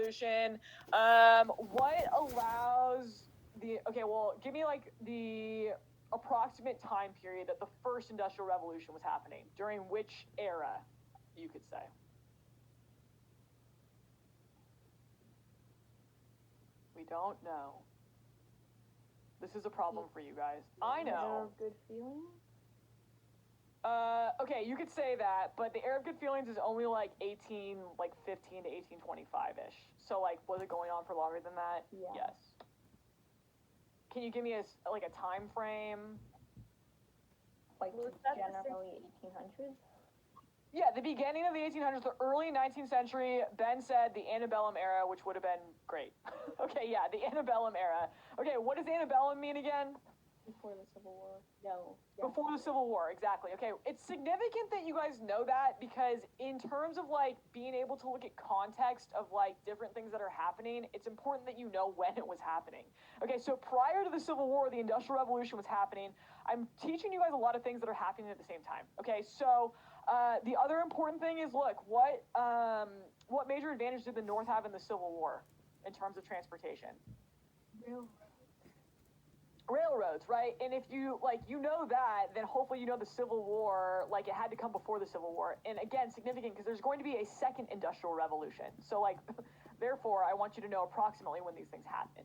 Revolution. What allows the give me like the approximate time period that the first Industrial Revolution was happening. During which era, you could say? We don't know. This is a problem for you guys. I know. Good feeling? Okay, you could say that, but the Era of Good Feelings is only like 15 to 1825-ish. So like, was it going on for longer than that? Yeah. Yes. Can you give me a time frame? Like generally 1800s? Yeah, the beginning of the 1800s, the early 19th century. Ben said the antebellum era, which would have been great. Okay, yeah, the antebellum era. Okay, what does antebellum mean again? Before the Civil War. No. Before the Civil War, exactly. Okay, it's significant that you guys know that because in terms of like being able to look at context of like different things that are happening, it's important that you know when it was happening. Okay, so prior to the Civil War, the Industrial Revolution was happening. I'm teaching you guys a lot of things that are happening at the same time. Okay, so the other important thing is, look, what major advantage did the North have in the Civil War in terms of transportation? Railroads, right? And if you know that, then hopefully you know the Civil War, like it had to come before the Civil War. And again, significant because there's going to be a second Industrial Revolution. So like, therefore, I want you to know approximately when these things happen.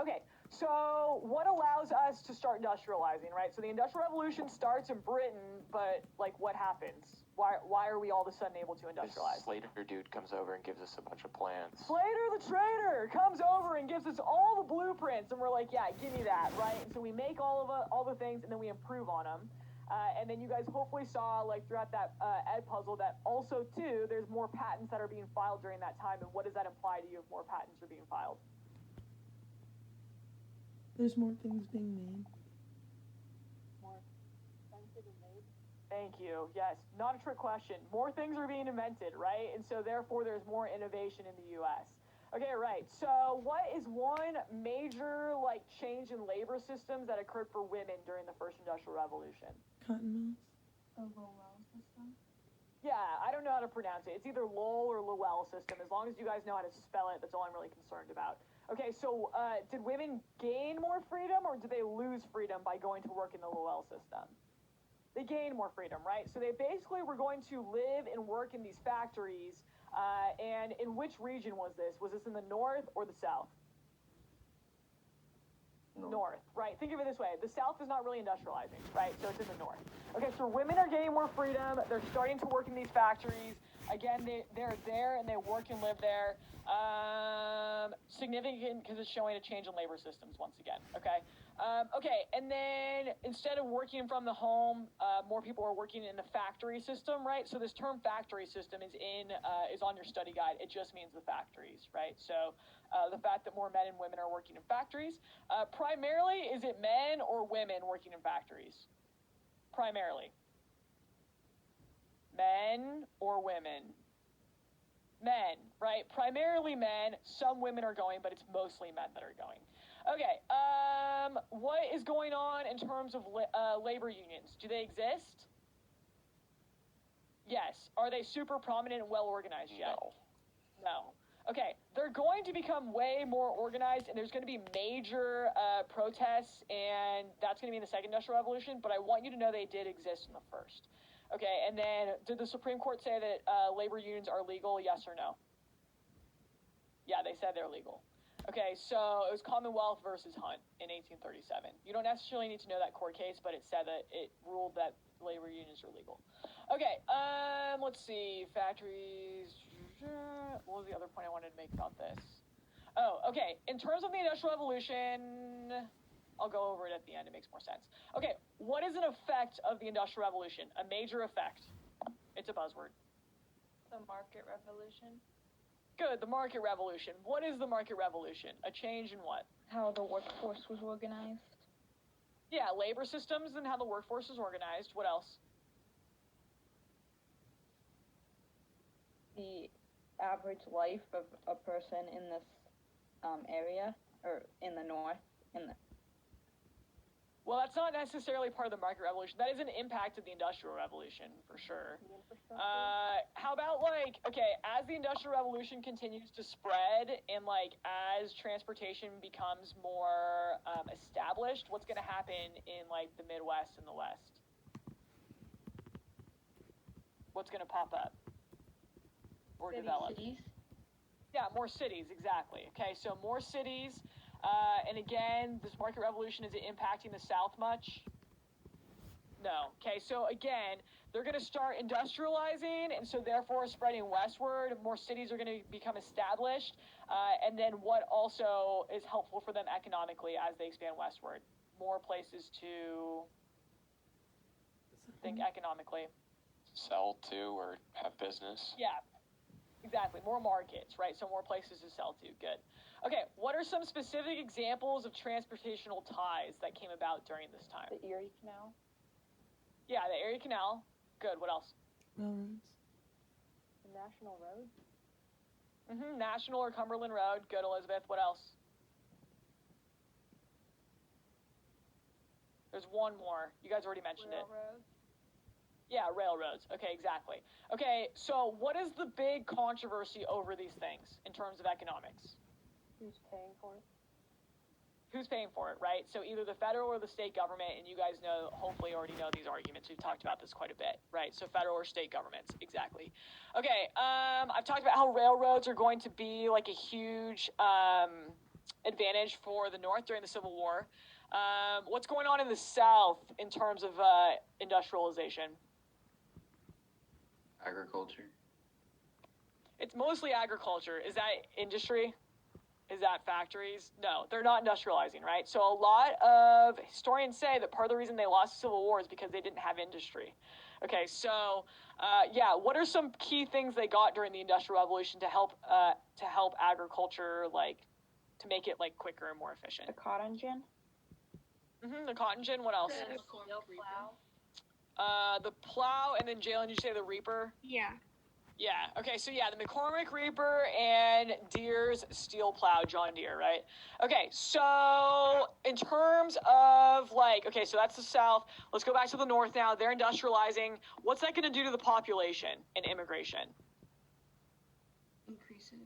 Okay, so what allows us to start industrializing, right? So the Industrial Revolution starts in Britain, but like what happens? Why are we all of a sudden able to industrialize? This Slater dude comes over and gives us a bunch of plans. Slater the trader comes over and gives us all the blueprints, and we're like, yeah, give me that, right? And so we make all the things, and then we improve on them. And then you guys hopefully saw, like, throughout that Ed puzzle that also, too, there's more patents that are being filed during that time. And what does that imply to you if more patents are being filed? There's more things being made. Thank you. Yes, not a trick question. More things are being invented, right? And so therefore there's more innovation in the US. Okay, right. So what is one major like change in labor systems that occurred for women during the first Industrial Revolution? Cotton mills. The Lowell system? Yeah, I don't know how to pronounce it. It's either Lowell or Lowell system. As long as you guys know how to spell it, that's all I'm really concerned about. Okay, so did women gain more freedom or did they lose freedom by going to work in the Lowell system? They gained more freedom, right? So they basically were going to live and work in these factories. And in which region was this? Was this in the North or the South? North, right? Think of it this way. The South is not really industrializing, right? So it's in the North. Okay, so women are gaining more freedom. They're starting to work in these factories. Again, they're there and they work and live there. Significant because it's showing a change in labor systems once again, okay? Okay, and then instead of working from the home, more people are working in the factory system, right? So this term factory system is on your study guide. It just means the factories, right? So the fact that more men and women are working in factories. Primarily, is it men or women working in factories? Primarily. Men or women? Men, right? Primarily men. Some women are going, but it's mostly men that are going. Okay, what is going on in terms of labor unions? Do they exist? Yes. Are they super prominent and well organized yet? No. Okay, they're going to become way more organized, and there's going to be major protests, and that's going to be in the Second Industrial Revolution, but I want you to know they did exist in the first. Okay, and then did the Supreme Court say that labor unions are legal, yes or no? Yeah, they said they're legal. Okay, so it was Commonwealth versus Hunt in 1837. You don't necessarily need to know that court case, but it said that it ruled that labor unions are legal. Okay, let's see, factories. What was the other point I wanted to make about this? Oh, okay, in terms of the Industrial Revolution, I'll go over it at the end, it makes more sense. Okay, what is an effect of the Industrial Revolution? A major effect. It's a buzzword. The market revolution. Good, the market revolution. What is the market revolution? A change in what? How the workforce was organized. Yeah, labor systems and how the workforce is organized. What else? The average life of a person in this, area, or in the North, Well, that's not necessarily part of the market revolution. That is an impact of the industrial revolution for sure. How about like, okay, as the industrial revolution continues to spread and like as transportation becomes more established, what's going to happen in like the Midwest and the West? What's going to pop up or develop? Cities. Yeah, more cities, exactly. Okay, so more cities. And again, this market revolution, is it impacting the South much? No. Okay, so again, they're going to start industrializing, and so therefore spreading westward. More cities are going to become established. And then what also is helpful for them economically as they expand westward? More places to think economically. Sell to or have business. Yeah, exactly. More markets, right? So more places to sell to. Good. Okay, what are some specific examples of transportational ties that came about during this time? The Erie Canal. Yeah, the Erie Canal. Good. What else? Railroads. The National Road. National or Cumberland Road. Good, Elizabeth. What else? There's one more. You guys already mentioned it. Railroads. Yeah, railroads. Okay, exactly. Okay, so what is the big controversy over these things in terms of economics? Who's paying for it? Who's paying for it, right? So either the federal or the state government, and you guys know, hopefully already know these arguments. We've talked about this quite a bit, right? So federal or state governments, exactly. Okay, I've talked about how railroads are going to be like a huge advantage for the North during the Civil War. What's going on in the South in terms of industrialization? Agriculture. It's mostly agriculture. Is that industry? Is that factories? No, they're not industrializing, right? So a lot of historians say that part of the reason they lost the Civil War is because they didn't have industry. Okay, so yeah, what are some key things they got during the Industrial Revolution to help agriculture, like to make it like quicker and more efficient? The cotton gin. The cotton gin. What else? The plow. The plow, and then Jalen, did you say the reaper? Yeah. Yeah, okay, so yeah, the McCormick Reaper and Deere's steel plow, John Deere, right? Okay, so in terms of like, okay, so that's the South. Let's go back to the North now. They're industrializing. What's that going to do to the population and immigration? Increase it.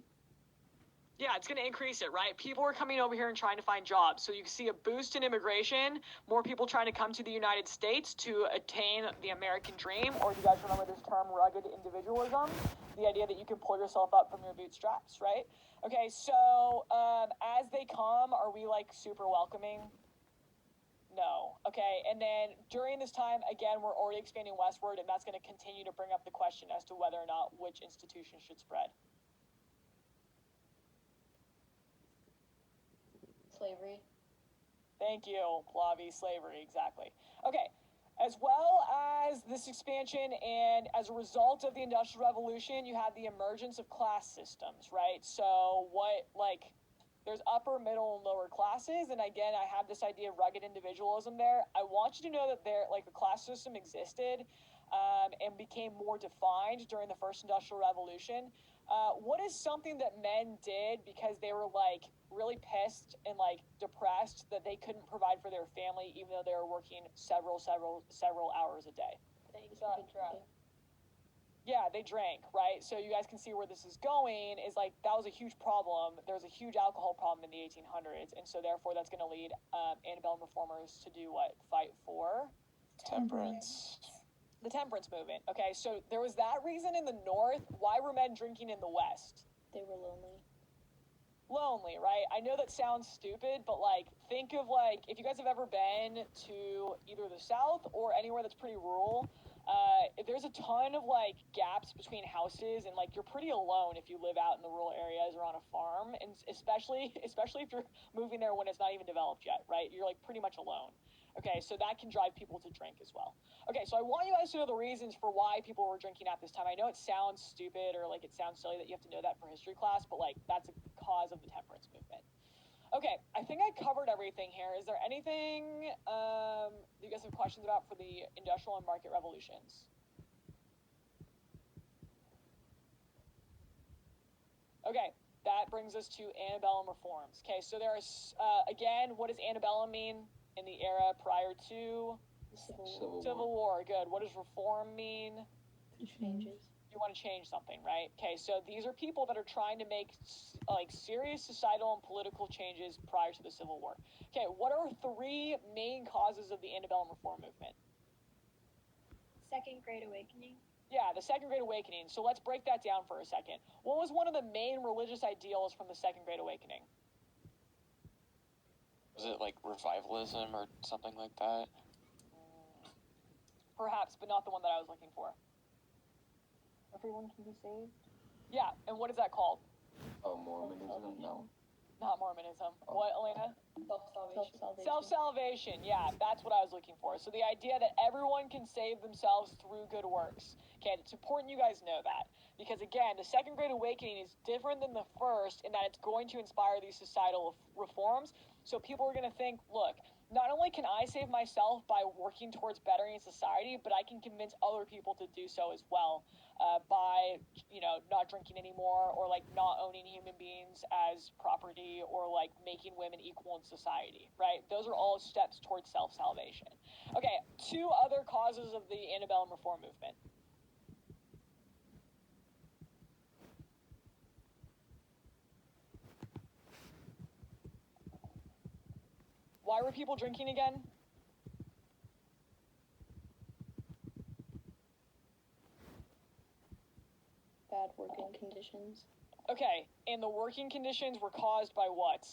Yeah, it's going to increase it, right? People are coming over here and trying to find jobs. So you can see a boost in immigration, more people trying to come to the United States to attain the American dream, or do you guys remember this term, rugged individualism? The idea that you can pull yourself up from your bootstraps, right? Okay, so as they come, are we like super welcoming? No. Okay, and then during this time, again, we're already expanding westward, and that's going to continue to bring up the question as to whether or not which institution should spread. Slavery. Thank you, Flavi. Slavery, exactly. Okay, as well as this expansion and as a result of the Industrial Revolution, you have the emergence of class systems, right? So what, like, there's upper, middle, and lower classes, and again, I have this idea of rugged individualism there. I want you to know that the class system existed and became more defined during the first Industrial Revolution. What is something that men did because they were like really pissed and like depressed that they couldn't provide for their family even though they were working several hours a day? They drank. Yeah, they drank, right? So you guys can see where this is going is like that was a huge problem. There was a huge alcohol problem in the 1800s, and so therefore that's going to lead antebellum reformers to do what? Fight for Temperance. the temperance movement. Okay, so there was that reason in the North. Why were men drinking in the West? They were lonely. Lonely, right? I know that sounds stupid, but like think of like if you guys have ever been to either the South or anywhere that's pretty rural, there's a ton of like gaps between houses, and like you're pretty alone if you live out in the rural areas or on a farm, and especially if you're moving there when it's not even developed yet, right? You're like pretty much alone. Okay, so that can drive people to drink as well. Okay, so I want you guys to know the reasons for why people were drinking at this time. I know it sounds stupid or like it sounds silly that you have to know that for history class, but like that's a cause of the temperance movement. Okay, I think I covered everything here. Is there anything you guys have questions about for the industrial and market revolutions? Okay, that brings us to antebellum reforms. Okay, so there's, again, what does antebellum mean? in the era prior to The Civil War. Civil Civil War. Good. What does reform mean? To change. Changes. You want to change something, right? Okay, so these are people that are trying to make like serious societal and political changes prior to the Civil War. Okay, what are three main causes of the antebellum reform movement? Second Great Awakening. Yeah, the Second Great Awakening. So let's break that down for a second. What was one of the main religious ideals from the Second Great Awakening? Was it like revivalism or something like that? Perhaps, but not the one that I was looking for. Everyone can be saved. Yeah, and what is that called? Oh, Mormonism? No. Not Mormonism. What, Elena? Self-salvation. Self-salvation, yeah, that's what I was looking for. So the idea that everyone can save themselves through good works. Okay, it's important you guys know that. Because again, the Second Great Awakening is different than the first in that it's going to inspire these societal reforms. So people are going to think, look, not only can I save myself by working towards bettering society, but I can convince other people to do so as well. By, not drinking anymore, or like not owning human beings as property, or like making women equal in society, right? Those are all steps towards self-salvation. Okay, two other causes of the antebellum reform movement. Why were people drinking again? Bad working conditions. Okay, and the working conditions were caused by what?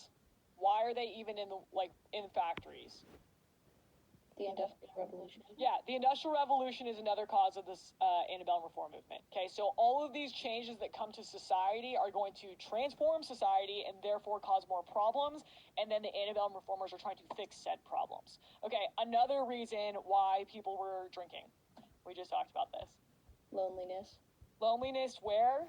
Why are they even in factories? The Industrial Revolution. Yeah, the Industrial Revolution is another cause of this antebellum reform movement. Okay, so all of these changes that come to society are going to transform society and therefore cause more problems, and then the antebellum reformers are trying to fix said problems. Okay, another reason why people were drinking. We just talked about this. Loneliness. Loneliness where?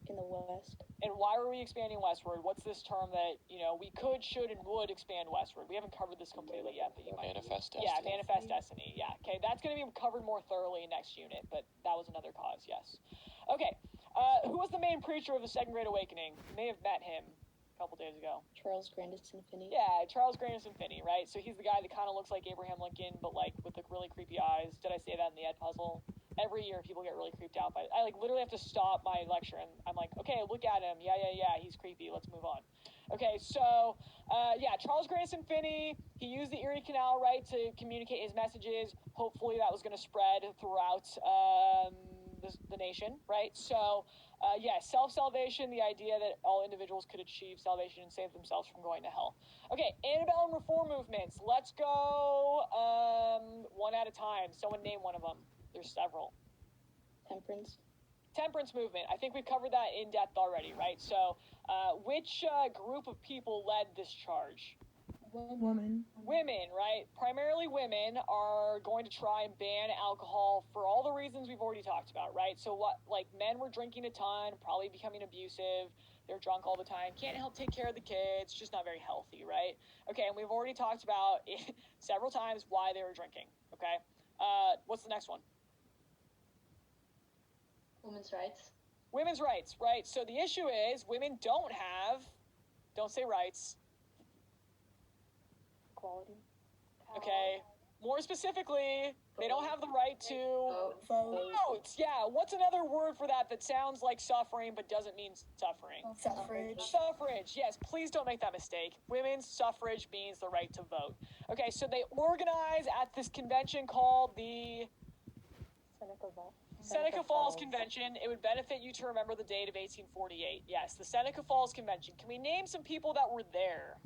In the West. And why were we expanding westward? What's this term that, we could, should, and would expand westward? We haven't covered this completely yet, but you might. Manifest destiny. Yeah, manifest destiny. Yeah, okay. That's going to be covered more thoroughly next unit, but that was another cause, yes. Okay, who was the main preacher of the Second Great Awakening? You may have met him a couple days ago. Charles Grandison Finney. Yeah, Charles Grandison Finney, right? So he's the guy that kind of looks like Abraham Lincoln, but like with the really creepy eyes. Did I say that in the Ed puzzle? Every year people get really creeped out by it. I literally have to stop my lecture and I'm like, okay, look at him. Yeah, he's creepy. Let's move on. Okay, so, Charles Grandison Finney, he used the Erie Canal, right, to communicate his messages. Hopefully that was going to spread throughout the nation, right? So, self-salvation, the idea that all individuals could achieve salvation and save themselves from going to hell. Okay, antebellum reform movements. Let's go one at a time. Someone name one of them. There's several. Temperance movement. I think we've covered that in depth already, right? So, which group of people led this charge? Woman. Women, right? Primarily women are going to try and ban alcohol for all the reasons we've already talked about, right? So men were drinking a ton, probably becoming abusive. They're drunk all the time. Can't help take care of the kids. Just not very healthy, right? Okay, and we've already talked about several times why they were drinking, okay? What's the next one? Women's rights. Women's rights, right? So the issue is women don't say rights. Equality. Okay. More specifically, they don't have the right to vote. Yeah, what's another word for that sounds like suffering but doesn't mean suffering? Suffrage. Suffrage, yes, please don't make that mistake. Women's suffrage means the right to vote. Okay, so they organize at this convention called the Seneca Falls Convention. It would benefit you to remember the date of 1848. Yes, the Seneca Falls Convention. Can we name some people that were there?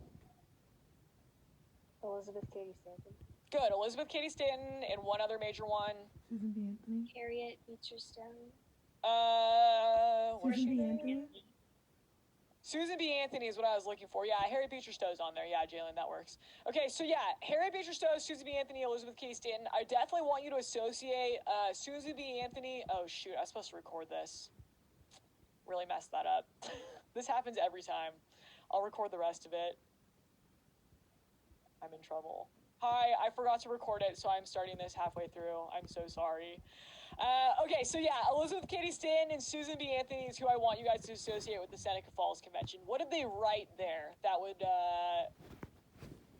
Elizabeth Cady Stanton. Good. Elizabeth Cady Stanton and one other major one. Susan B. Anthony. Harriet Beecher Stowe. Where's Susan she? B. Anthony. Susan B. Anthony is what I was looking for. Yeah, Harriet Beecher Stowe's on there. Yeah, Jalen, that works. Okay, so yeah, Harriet Beecher Stowe, Susan B. Anthony, Elizabeth Cady Stanton. I definitely want you to associate Susan B. Anthony. Oh, shoot, I was supposed to record this. Really messed that up. This happens every time. I'll record the rest of it. I'm in trouble. Hi, I forgot to record it, so I'm starting this halfway through. I'm so sorry. Okay, so yeah, Elizabeth Cady Stanton and Susan B. Anthony is who I want you guys to associate with the Seneca Falls Convention. What did they write there that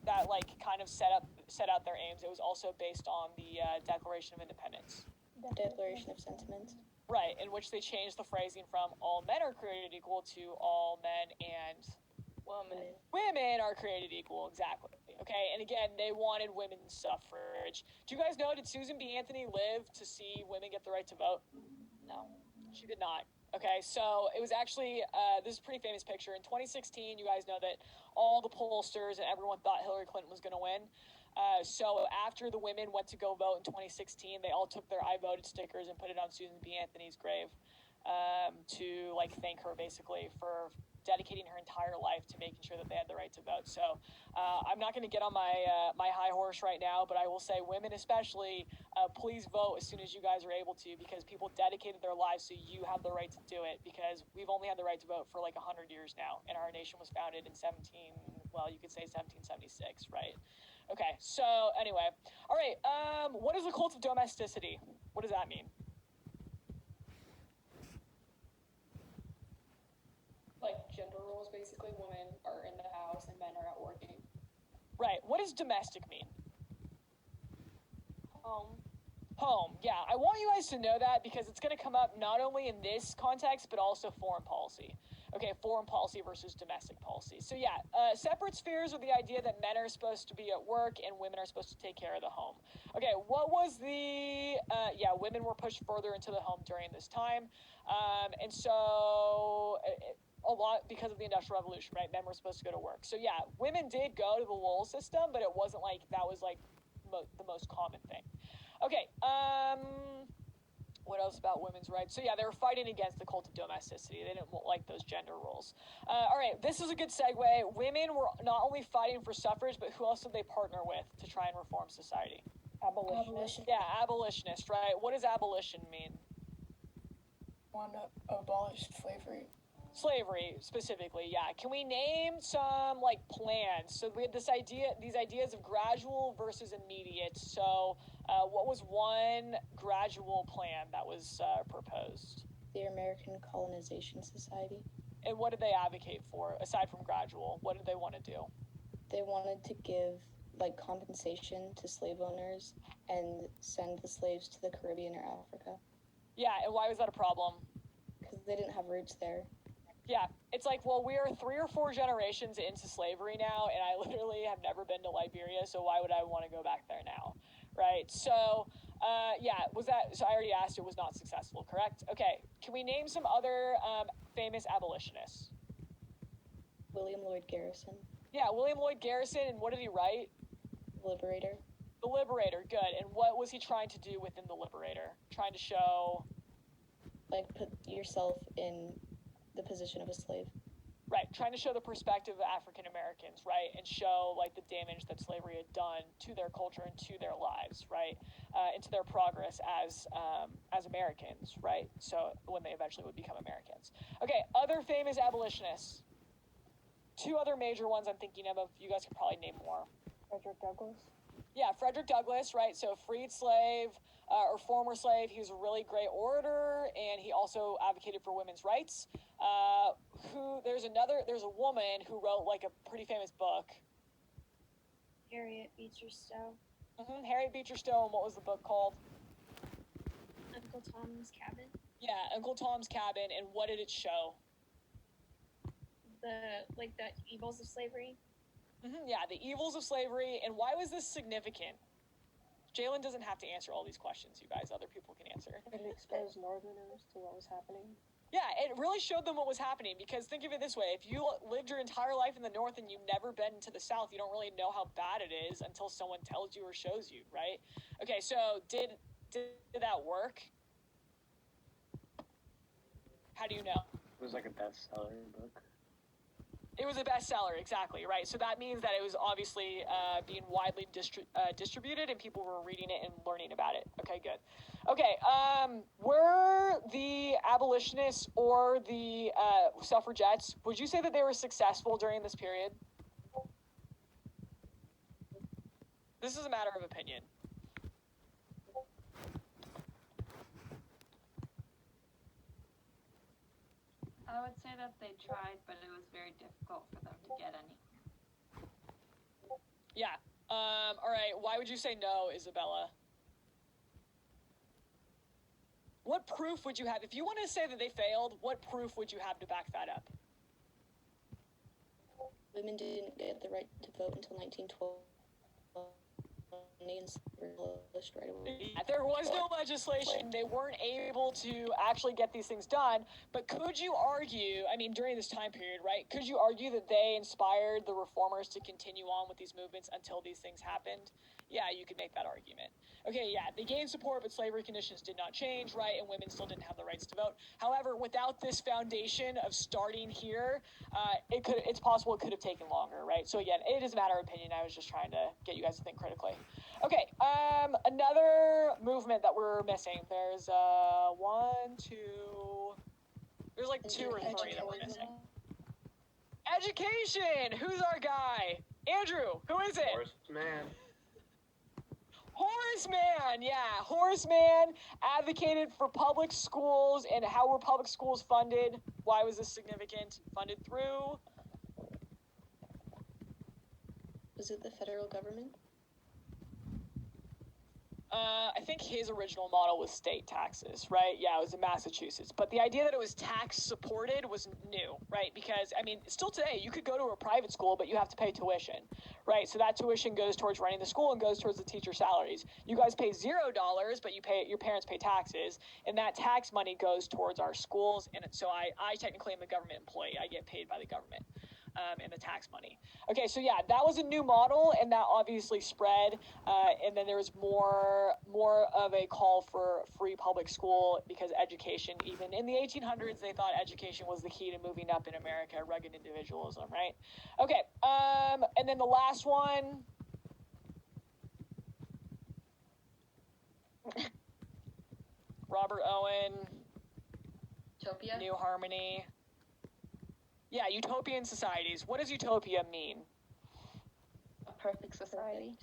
that like kind of set out their aims. It was also based on the Declaration of Independence. Declaration of Sentiments. Right, in which they changed the phrasing from all men are created equal to all men and women are created equal. Exactly. Okay, and again, they wanted women's suffrage. Do you guys know, did Susan B. Anthony live to see women get the right to vote? No. She did not. Okay, so it was actually, this is a pretty famous picture. In 2016, you guys know that all the pollsters and everyone thought Hillary Clinton was going to win. So after the women went to go vote in 2016, they all took their I voted stickers and put it on Susan B. Anthony's grave to like thank her basically for dedicating her entire life to making sure that they had the right to vote. So I'm not going to get on my high horse right now, but I will say women especially, please vote as soon as you guys are able to, because people dedicated their lives so you have the right to do it, because we've only had the right to vote for like 100 years now, and our nation was founded in 1776, right? Okay, so anyway. All right, what is the cult of domesticity? What does that mean? Like gender roles, basically. Women are in the house and men are out working. Right, what does domestic mean? Home. Home, yeah. I want you guys to know that because it's going to come up not only in this context, but also foreign policy. Okay, foreign policy versus domestic policy. So yeah, separate spheres are the idea that men are supposed to be at work and women are supposed to take care of the home. Okay, what was the, women were pushed further into the home during this time. And so a lot because of the Industrial Revolution, right? Men were supposed to go to work. So yeah, women did go to the Lowell system, but it wasn't like that was like the most common thing. Okay, what else about women's rights? So yeah, they were fighting against the cult of domesticity. They didn't like those gender roles. All right, this is a good segue. Women were not only fighting for suffrage, but who else did they partner with to try and reform society? Abolition. Yeah, abolitionist, right? What does abolition mean? Want to abolish slavery. Slavery, specifically, yeah. Can we name some, like, plans? So we had these ideas of gradual versus immediate. So what was one gradual plan that was proposed? The American Colonization Society. And what did they advocate for, aside from gradual? What did they want to do? They wanted to give, like, compensation to slave owners and send the slaves to the Caribbean or Africa. Yeah, and why was that a problem? Because they didn't have roots there. Yeah, it's like, well, we are 3 or 4 generations into slavery now, and I literally have never been to Liberia, so why would I want to go back there now, right? So, so I already asked, it was not successful, correct? Okay, can we name some other famous abolitionists? William Lloyd Garrison. Yeah, William Lloyd Garrison, and what did he write? Liberator. The Liberator, good. And what was he trying to do within the Liberator? Trying to show... Like, put yourself in the position of a slave. Right, trying to show the perspective of African Americans, right, and show like the damage that slavery had done to their culture and to their lives, right, and to their progress as Americans, right. So when they eventually would become Americans. Okay, other famous abolitionists. 2 other major ones I'm thinking of. You guys could probably name more. Frederick Douglass. Yeah, Frederick Douglass, right? So freed slave or former slave. He was a really great orator, and he also advocated for women's rights. There's a woman who wrote like a pretty famous book. Harriet Beecher Stowe. Harriet Beecher Stowe. And what was the book called? Uncle Tom's Cabin. Yeah, Uncle Tom's Cabin. And what did it show? The evils of slavery. Yeah, the evils of slavery. And why was this significant? Jalen doesn't have to answer all these questions, you guys. Other people can answer. It exposed Northerners to what was happening. Yeah, it really showed them what was happening, because think of it this way. If you lived your entire life in the North and you've never been to the South, you don't really know how bad it is until someone tells you or shows you, right? Okay, so did that work? How do you know? It was like a bestseller book. It was a bestseller, exactly, right? So that means that it was obviously being widely distributed and people were reading it and learning about it. Okay, good. Okay, were the abolitionists or the suffragettes, would you say that they were successful during this period? This is a matter of opinion. I would say that they tried, but it was very difficult for them to get any. Yeah. All right. Why would you say no, Isabella? What proof would you have? If you want to say that they failed, what proof would you have to back that up? Women didn't get the right to vote until 1912. And abolished right away. There was no legislation. They weren't able to actually get these things done. But could you argue, I mean, during this time period, right? Could you argue that they inspired the reformers to continue on with these movements until these things happened? Yeah, you could make that argument. Okay, yeah, they gained support, but slavery conditions did not change, right? And women still didn't have the rights to vote. However, without this foundation of starting here, it's possible it could have taken longer, right? So again, it is a matter of opinion. I was just trying to get you guys to think critically. Okay, another movement that we're missing. There's there's like two or three that we're missing. Education! Who's our guy? Andrew, who is it? Horseman. Horseman, yeah. Horseman advocated for public schools, and how were public schools funded? Why was this significant? Funded through? Was it the federal government? I think his original model was state taxes, right? Yeah, it was in Massachusetts. But the idea that it was tax supported was new, right? Because, I mean, still today, you could go to a private school, but you have to pay tuition, right? So that tuition goes towards running the school and goes towards the teacher salaries. You guys pay $0, but your parents pay taxes, and that tax money goes towards our schools. And so I technically am a government employee. I get paid by the government. And the tax money. Okay, so yeah, that was a new model, and that obviously spread. And then there was more of a call for free public school, because education, even in the 1800s, they thought education was the key to moving up in America, rugged individualism, right? Okay, and then the last one. Robert Owen. Utopia? New Harmony. Yeah, utopian societies. What does utopia mean? A perfect society.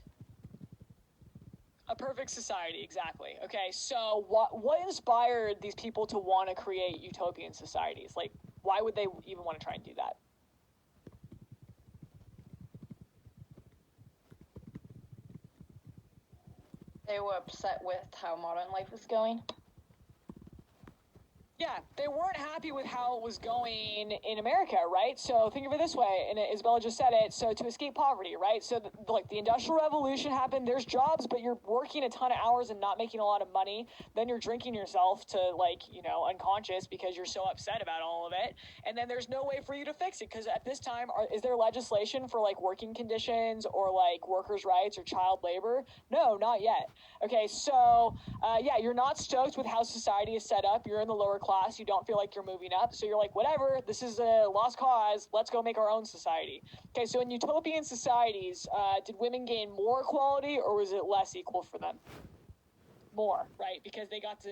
A perfect society, exactly. Okay, so what inspired these people to want to create utopian societies? Like, why would they even want to try and do that? They were upset with how modern life was going. Yeah, they weren't happy with how it was going in America, right? So think of it this way, and Isabella just said it, so to escape poverty, right? So the Industrial Revolution happened, there's jobs, but you're working a ton of hours and not making a lot of money. Then you're drinking yourself to, unconscious because you're so upset about all of it. And then there's no way for you to fix it, because at this time, is there legislation for, working conditions or, workers' rights or child labor? No, not yet. Okay, so, you're not stoked with how society is set up. You're in the lower class, you don't feel like you're moving up, so you're like, whatever, this is a lost cause, let's go make our own society. Okay, so in utopian societies, did women gain more equality, or was it less equal for them? More, right? Because they got to,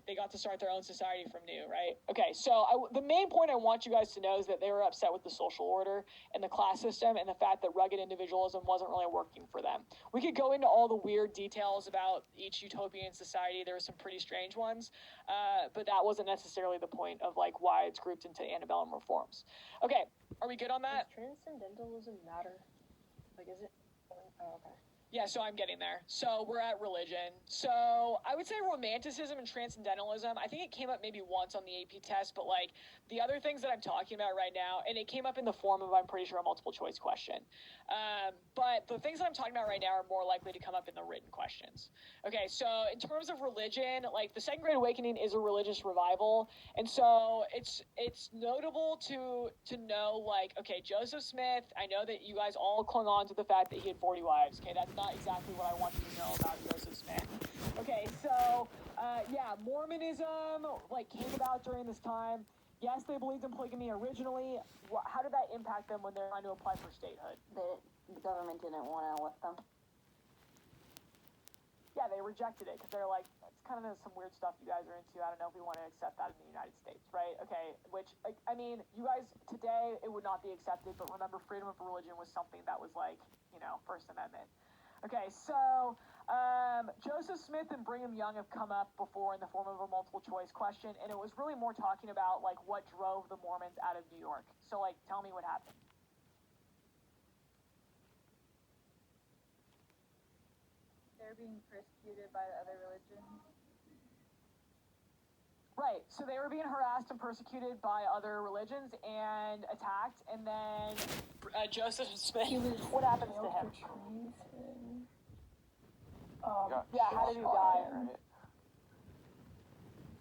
they got to start their own society from new, right? Okay, so the main point I want you guys to know is that they were upset with the social order and the class system and the fact that rugged individualism wasn't really working for them. We could go into all the weird details about each utopian society. There were some pretty strange ones, but that wasn't necessarily the point of why it's grouped into antebellum reforms. Okay, are we good on that? Does transcendentalism matter? Is it? Oh, okay. Yeah, so I'm getting there. So we're at religion. So I would say romanticism and transcendentalism, I think it came up maybe once on the AP test, but the other things that I'm talking about right now, and it came up in the form of, I'm pretty sure, a multiple choice question. But the things that I'm talking about right now are more likely to come up in the written questions. Okay, so in terms of religion, the Second Great Awakening is a religious revival. And so it's notable to know, okay, Joseph Smith, I know that you guys all clung on to the fact that he had 40 wives. Okay, that's not exactly what I want you to know about Joseph Smith. Okay, so, Mormonism, came about during this time. Yes, they believed in polygamy originally. How did that impact them when they're trying to apply for statehood? The government didn't want to let them. Yeah, they rejected it because they're like, it's kind of some weird stuff you guys are into. I don't know if we want to accept that in the United States, right? Okay, which, you guys, today, it would not be accepted, but remember, freedom of religion was something that was First Amendment. Okay, so Joseph Smith and Brigham Young have come up before in the form of a multiple choice question, and it was really more talking about what drove the Mormons out of New York. So tell me what happened. were being persecuted by the other religions. Right, so they were being harassed and persecuted by other religions and attacked, and then Joseph Smith, what happens to him? Yeah, how did he die? Right?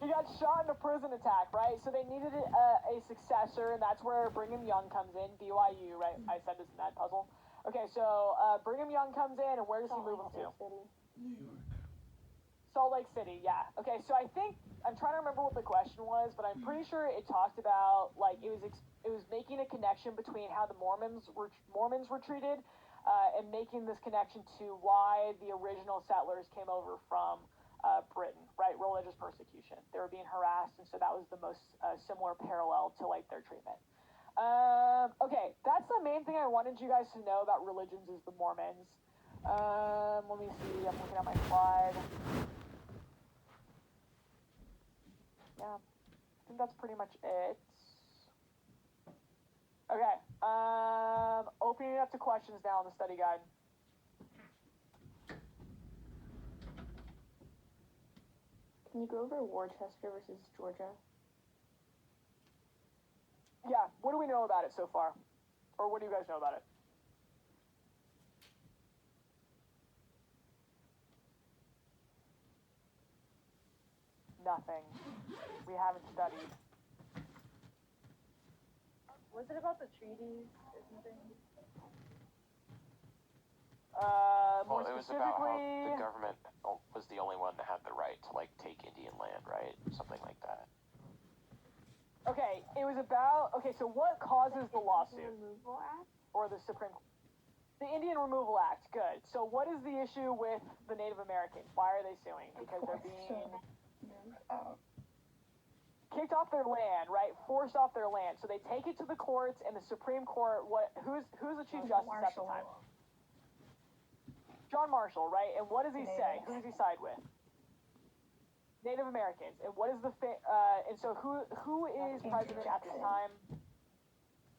He got shot in a prison attack, right? So they needed a successor, and that's where Brigham Young comes in, BYU, right? I said this in that puzzle. Okay, so Brigham Young comes in, and where does he move him to? New York. Salt Lake City, yeah. Okay, so I think I'm trying to remember what the question was, but I'm pretty sure it talked about like it was making a connection between how the Mormons were treated, and making this connection to why the original settlers came over from Britain, right? Religious persecution. They were being harassed, and so that was the most similar parallel to like their treatment. Okay, that's the main thing I wanted you guys to know about religions is the Mormons. Let me see. I'm looking at my slide. Yeah, I think that's pretty much it. Okay, opening it up to questions now in the study guide. Can you go over Worcester versus Georgia? Yeah, what do we know about it so far? Or what do you guys know about it? Nothing. We haven't studied. Was it about the treaties or something? More Well, it was about how specifically, the government was the only one that had the right to like take Indian land, right? Something like that. okay, it was about, okay, so what causes the lawsuit? Removal Act? Or the Supreme Court? The Indian Removal Act, good. So what is the issue with the Native Americans? Why are they suing? Because they're being kicked off their land, right? Forced off their land. So they take it to the courts, and the Supreme Court, who's the Chief Justice at the time? John Marshall, right? And what does he say? Who does he side with? Native Americans. And what is and so who is president at this time?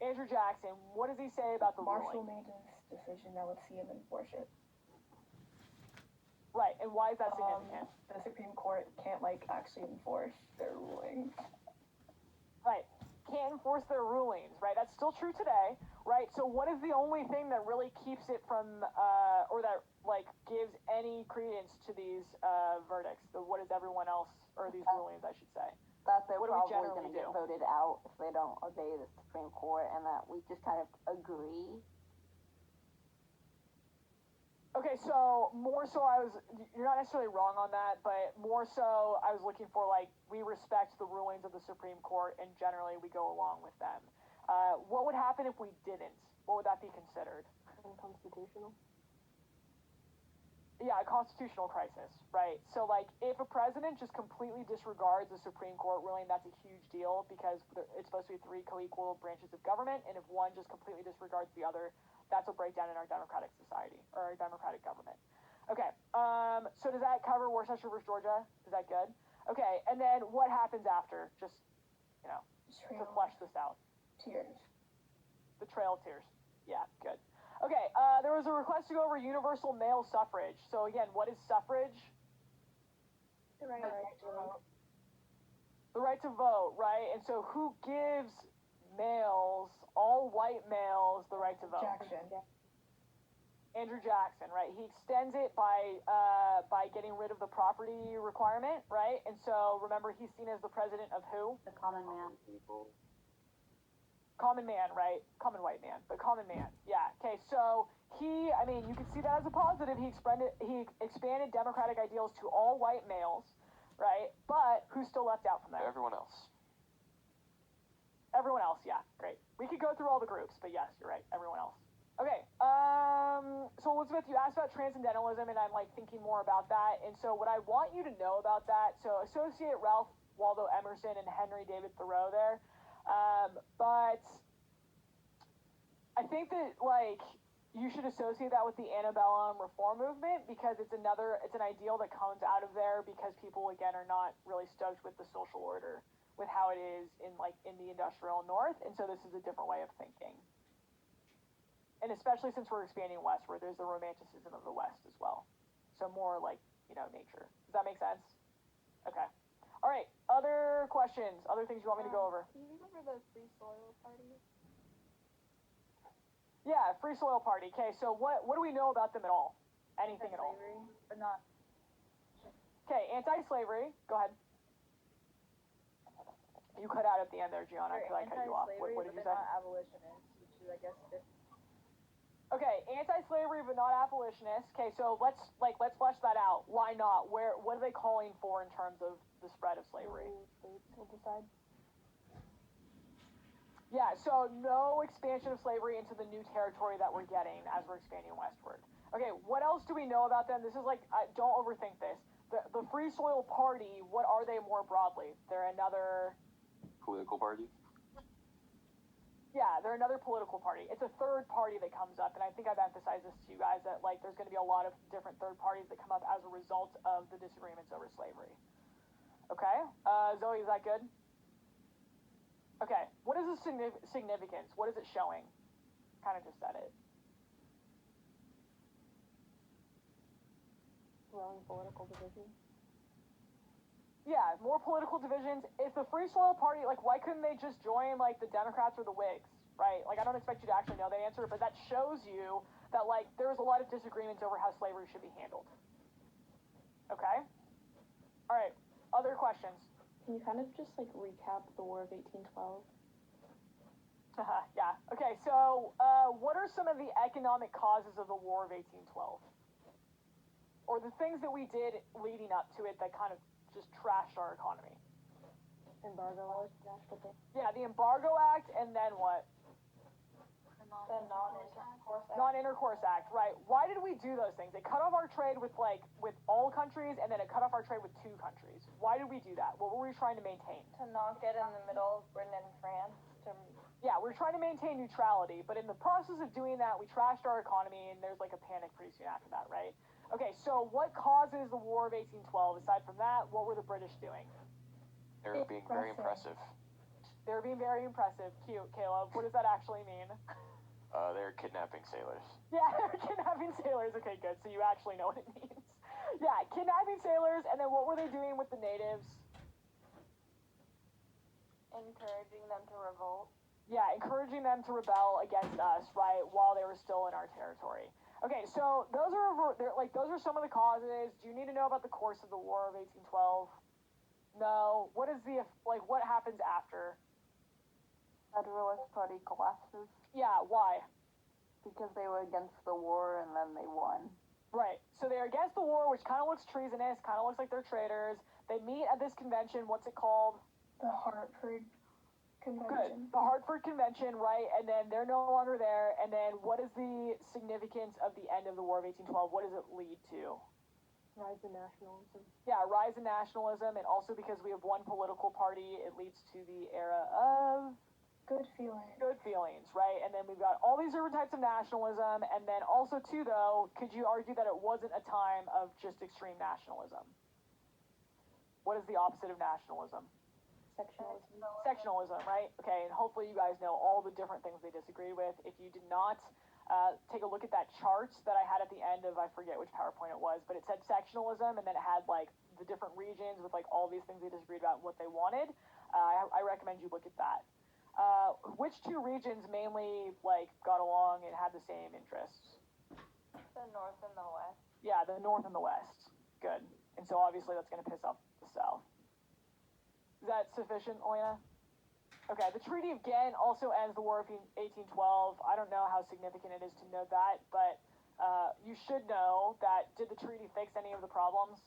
Andrew Jackson. What does he say about the Marshall ruling? made his decision that would see him enforce it. Right, and why is that significant? The Supreme Court can't actually enforce their rulings. Right, can't enforce their rulings, right? That's still true today, right? So what is the only thing that really keeps it from, or that gives any credence to these verdicts? What is everyone else, or these rulings, I should say? That they're What do we probably generally going to get do? voted out if they don't obey the Supreme Court, and that we just kind of agree. Okay, so more so you're not necessarily wrong on that, but more so I was looking for we respect the rulings of the Supreme Court and generally we go along with them. What would happen if we didn't? What would that be considered? Unconstitutional. Yeah, a constitutional crisis, right? So if a president just completely disregards the Supreme Court ruling, that's a huge deal because it's supposed to be three co-equal branches of government, and if one just completely disregards the other, that's a breakdown in our democratic society, or our democratic government. Okay, so does that cover Worcester versus Georgia? Is that good? Okay, and then what happens after? Just, to flesh this out. Tears. The Trail of Tears. Yeah, good. Okay, there was a request to go over universal male suffrage. So again, what is suffrage? The right to vote. The right to vote, right? And so who gives males, all white males, the right to vote? Jackson. Andrew Jackson, right? He extends it by getting rid of the property requirement, right? And so remember, he's seen as the president of who? The common man. People. Common man, right? Common white man, but common man. Yeah. Okay. So you can see that as a positive. He expanded democratic ideals to all white males, right? But who's still left out from that? Everyone else. Everyone else. Yeah. Great. We could go through all the groups, but yes, you're right. Everyone else. Okay. So Elizabeth, you asked about transcendentalism, and I'm thinking more about that. And so what I want you to know about that. So associate Ralph Waldo Emerson and Henry David Thoreau there. But I think that you should associate that with the antebellum reform movement because it's an ideal that comes out of there because people again are not really stoked with the social order with how it is in the industrial north, and so this is a different way of thinking. And especially since we're expanding westward, there's the romanticism of the West as well. So more like, nature. Does that make sense? Okay. All right. Other questions? Other things you want me to go over? Do you remember the free soil party? Yeah, Free Soil Party. Okay, so what do we know about them at all? Anything at all? Slavery, but not. Okay, anti-slavery. Go ahead. You cut out at the end there, Gianna, because I cut you off. What did you say? Not abolitionists, which is, I guess, different. Okay, anti-slavery but not abolitionists. Okay, so let's flesh that out. Why not? What are they calling for in terms of the spread of slavery? States will decide. Yeah, so no expansion of slavery into the new territory that we're getting as we're expanding westward. Okay, what else do we know about them? This is don't overthink this. The Free Soil Party, what are they more broadly? They're another... Political party? Yeah, they're another political party. It's a third party that comes up, and I think I've emphasized this to you guys, that there's going to be a lot of different third parties that come up as a result of the disagreements over slavery. Okay? Zoe, is that good? Okay, what is the significance? What is it showing? Kind of just said it. Growing political division. Yeah, more political divisions. If the Free Soil Party, why couldn't they just join, the Democrats or the Whigs, right? I don't expect you to actually know the answer, but that shows you that, there was a lot of disagreements over how slavery should be handled. Okay? All right, other questions? Can you kind of just recap the War of 1812? Yeah. Okay, so what are some of the economic causes of the War of 1812? Or the things that we did leading up to it that kind of just trashed our economy? Embargo. Yeah, the Embargo Act, and then what? The non-intercourse act. Non-intercourse act, right. Why did we do those things? It cut off our trade with all countries, and then it cut off our trade with 2 countries. Why did we do that? What were we trying to maintain? To not get in the middle of Britain and France. Yeah, we're trying to maintain neutrality, but in the process of doing that, we trashed our economy, and there's a panic pretty soon after that, right? Okay, so what causes the War of 1812? Aside from that, what were the British doing? They were being very impressive. They were being very impressive. Cute, Caleb. What does that actually mean? They're kidnapping sailors. Yeah, they're kidnapping sailors. Okay, good. So you actually know what it means. Yeah, kidnapping sailors, and then what were they doing with the natives? Encouraging them to revolt. Yeah, encouraging them to rebel against us, right, while they were still in our territory. Okay, so those are some of the causes. Do you need to know about the course of the War of 1812? No. What is what happens after? Federalist Party collapses Yeah, why? because they were against the war and then they won. Right. So they're against the war, which kind of looks treasonous, kind of looks like they're traitors. They meet at this convention. What's it called? The Hartford Good. Convention. The Hartford Convention, right? And then they're no longer there. And then what is the significance of the end of the War of 1812? What does it lead to? Rise in nationalism. Yeah, rise in nationalism. And also because we have one political party, it leads to the era of Good feeling. good feelings, right? And then we've got all these different types of nationalism. And then also, too, though, could you argue that it wasn't a time of just extreme nationalism? What is the opposite of nationalism? Sectionalism. Sectionalism, right? Okay, and hopefully you guys know all the different things they disagree with. If you did not, take a look at that chart that I had at the end of, I forget which PowerPoint it was, but it said sectionalism, and then it had the different regions with all these things they disagreed about and what they wanted. I recommend you look at that. Which 2 regions mainly got along and had the same interests? The North and the West. Yeah, the North and the West. Good. And so obviously that's going to piss off the South. Is that sufficient, Elena? Okay, the Treaty of Ghent also ends the War of 1812. I don't know how significant it is to know that, but you should know that did the treaty fix any of the problems?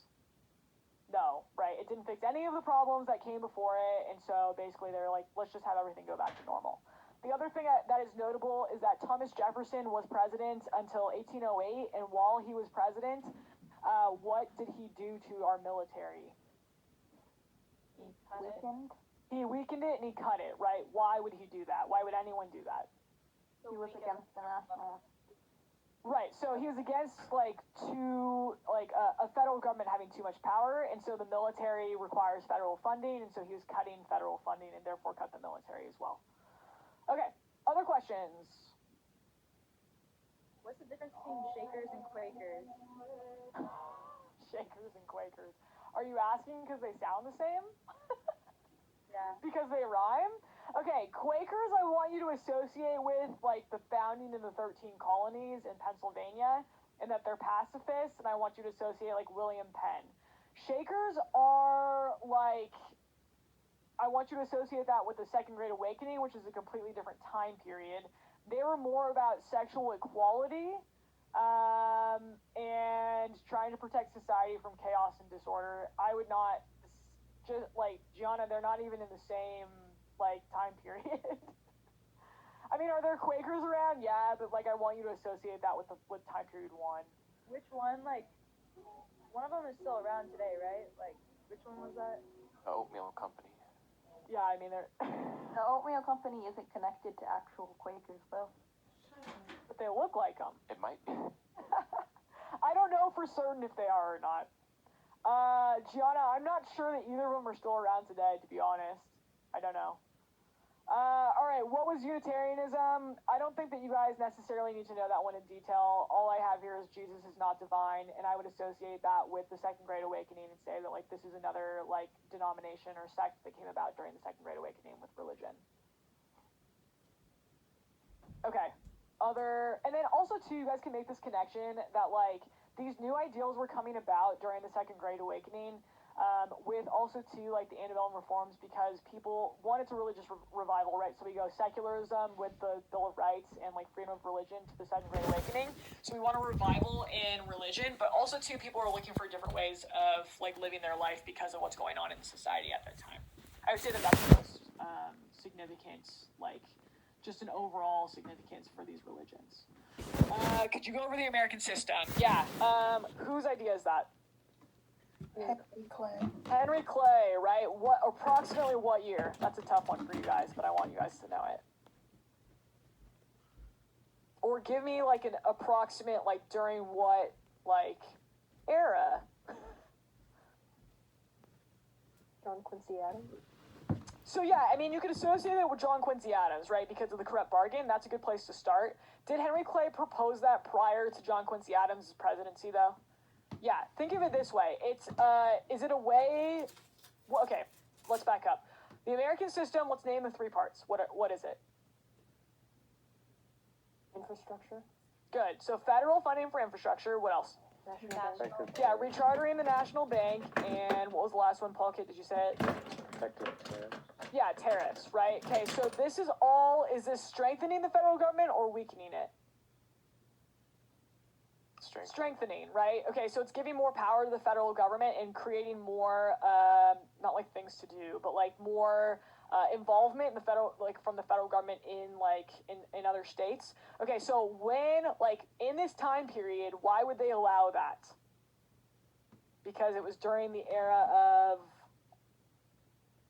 No, right? It didn't fix any of the problems that came before it, and so basically they're let's just have everything go back to normal. The other thing that is notable is that Thomas Jefferson was president until 1808, and while he was president, what did he do to our military? Weakened. He weakened it and he cut it, right? Why would he do that? Why would anyone do that? He was against the national. Right, so he was against a federal government having too much power, and so the military requires federal funding, and so he was cutting federal funding and therefore cut the military as well. Okay, other questions? What's the difference between Shakers and Quakers? Shakers and Quakers. Are you asking because they sound the same? Yeah. Because they rhyme? Okay, Quakers I want you to associate with, like, the founding of the 13 colonies in Pennsylvania, and that they're pacifists, and I want you to associate, like, William Penn. Shakers are, like, I want you to associate that with the Second Great Awakening, which is a completely different time period. They were more about sexual equality, and trying to protect society from chaos and disorder. I would not, just, like, Gianna, they're not even in the same, like, time period. I mean, are there Quakers around? Yeah, but, like, I want you to associate that with time period 1. Which one? Like, one of them is still around today, right? Like, which one was that? The Oatmeal Company. Yeah, I mean, they're... The Oatmeal Company isn't connected to actual Quakers, though. but they look like them. It might be. I don't know for certain if they are or not. Gianna, I'm not sure that either of them are still around today, to be honest. I don't know. Alright, what was Unitarianism? I don't think that you guys necessarily need to know that one in detail. All I have here is Jesus is not divine, and I would associate that with the Second Great Awakening and say that, like, this is another, like, denomination or sect that came about during the Second Great Awakening with religion. Okay. And then also, too, you guys can make this connection that, like, these new ideals were coming about during the Second Great Awakening, with also, too, like, the antebellum reforms, because people wanted a religious revival, right? So we go secularism with the Bill of Rights and, like, freedom of religion to the Second Great Awakening. So we want a revival in religion, but also, too, people are looking for different ways of, like, living their life because of what's going on in society at that time. I would say that that's the most significant, like, just an overall significance for these religions. Could you go over the American system? Yeah. Whose idea is that? Henry Clay. Henry Clay, right? Approximately what year? That's a tough one for you guys, but I want you guys to know it. Or give me, like, an approximate, like, during what, like, era? John Quincy Adams. So yeah, I mean, you could associate it with John Quincy Adams, right? Because of the corrupt bargain. That's a good place to start. Did Henry Clay propose that prior to John Quincy Adams' presidency, though? Yeah, think of it this way. It's, is it a way... Well, okay, let's back up. The American system, let's name the 3 parts. What is it? Infrastructure. Good. So federal funding for infrastructure. What else? National Bank. Yeah, rechartering the National Bank. And what was the last one, Paul Kit? Did you say it? Effective tariffs. Yeah, tariffs, right? Okay, so this is all... Is this strengthening the federal government or weakening it? Strengthening, right? Okay, so it's giving more power to the federal government and creating more, not like things to do, but like more involvement in the federal, like from the federal government in like in other states. Okay, so when, like, in this time period, why would they allow that? Because it was during the era of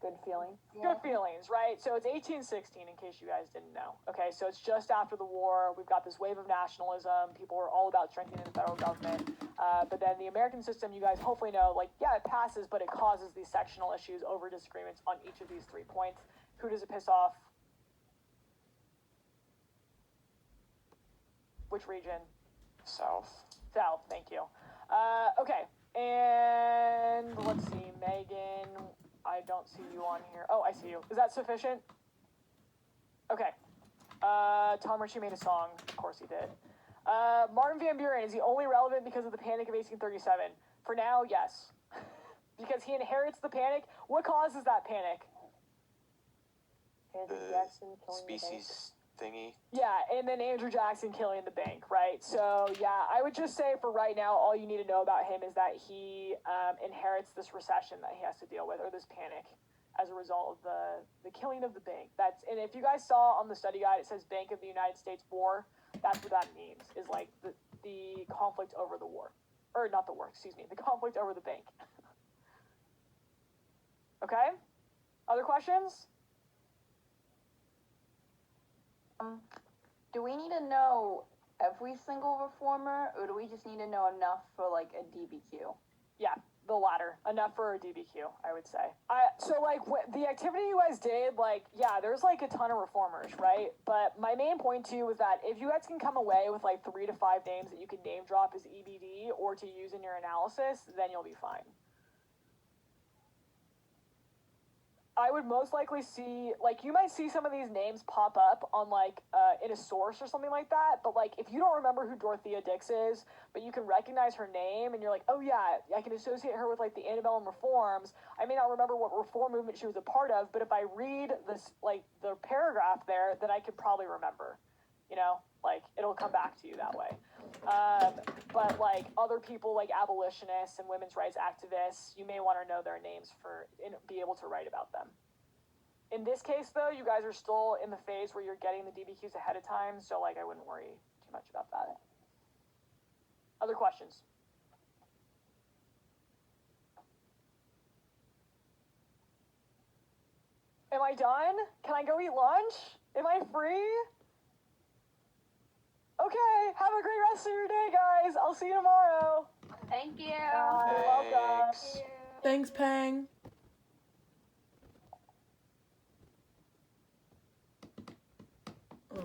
Good feeling. good feelings, right? So it's 1816, in case you guys didn't know. Okay, so it's just after the war. We've got this wave of nationalism. People are all about strengthening the federal government. But then the American system, you guys hopefully know, like, yeah, it passes, but it causes these sectional issues over disagreements on each of these 3 points. Who does it piss off? Which region? South. South, thank you. Okay, and let's see, Megan, I don't see you on here. Oh, I see you. Is that sufficient? Okay. Tom Ritchie made a song. Of course he did. Martin Van Buren, is he only relevant because of the Panic of 1837? For now, yes. Because he inherits the panic. What causes that panic? Andrew The Jackson killing species thingy. Yeah, and then Andrew Jackson killing the bank, right? So, yeah, I would just say for right now, all you need to know about him is that he inherits this recession that he has to deal with, or this panic, as a result of the killing of the bank. And if you guys saw on the study guide, it says Bank of the United States War. That's what that means, is like the conflict over the war. Or not the war, excuse me, the conflict over the bank. Okay? Other questions? Do we need to know every single reformer, or do we just need to know enough for like a DBQ? The latter. Enough for a DBQ, I would say. So like the activity you guys did, like, yeah, there's like a ton of reformers, right? But my main point to you was that if you guys can come away with like 3 to 5 names that you can name drop as EBD or to use in your analysis, then you'll be fine. I would most likely see, like, you might see some of these names pop up on, like, in a source or something like that, but, like, if you don't remember who Dorothea Dix is, but you can recognize her name, and you're like, oh, yeah, I can associate her with, like, the antebellum reforms. I may not remember what reform movement she was a part of, but if I read this, like, the paragraph there, then I could probably remember, you know? Like, it'll come back to you that way. But, like, other people, like abolitionists and women's rights activists, you may want to know their names and be able to write about them. In this case, though, you guys are still in the phase where you're getting the DBQs ahead of time, so, like, I wouldn't worry too much about that. Other questions? Am I done? Can I go eat lunch? Am I free? Okay, have a great rest of your day, guys. I'll see you tomorrow. Thank you. You're welcome. Thanks, Pang.